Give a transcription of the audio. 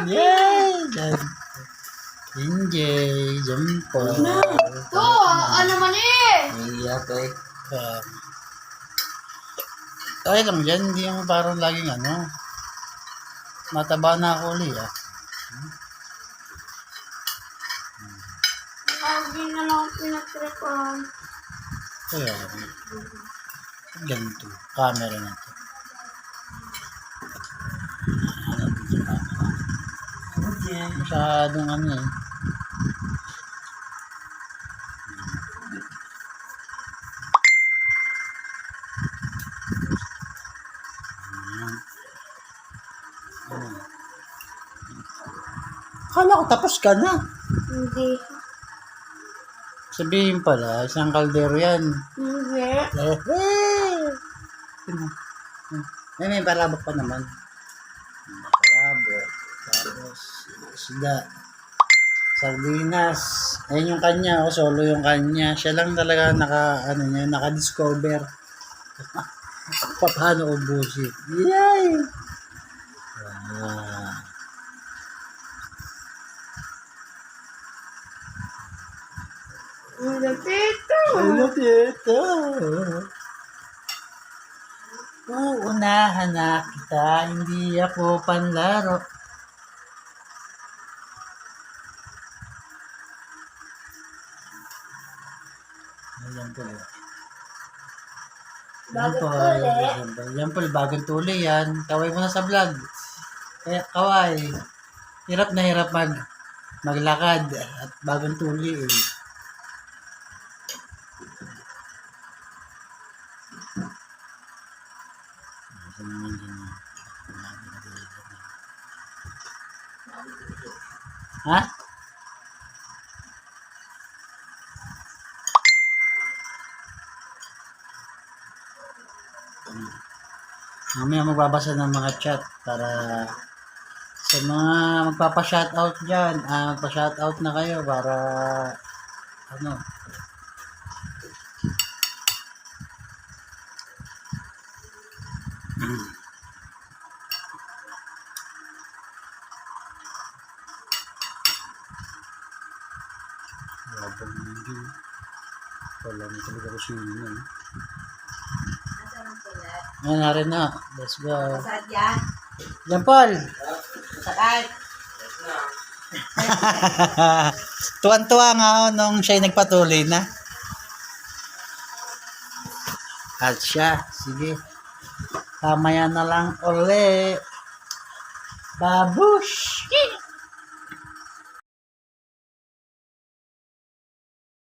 Yay! Injay, jumpo. To, ano man eh? Iya, kaya lang dyan, hindi yung parang laging ano. Mataba na ako ulit Lagi na lang pinagtripan. Kaya, ganito. Camera na to. Masyadong ano eh. Akala ko tapos ka na. Hindi. Sabihin pala, isang kaldero yan. Hindi. May palabok pa naman. Palabok. Tapos, isda. Sardinas. Ayun yung kanya. Solo yung kanya. Siya lang talaga naka-discover. Paano ubusin. Yay! Lapito. Uunahan na kita, hindi ako panlaro. Ayan po. Yan po, bagong tuli yan. Kaway mo na sa vlog. Kaya kaway. Hirap na hirap maglakad at bagong tuli eh. Ha? Mamaya magbabasa ng mga chat para sa mga magpapa-shoutout dyan. Magpa-shoutout na kayo para ano. Wabang hindi. Wala na talaga ko sino yun. Ayan na rin na. Let's go. Saan yan? Yan, Paul. Sakay. Tuwan-tuwa nga ako nung siya'y nagpatuloy na. At siya, sige. Kamaya na lang uli. Babush!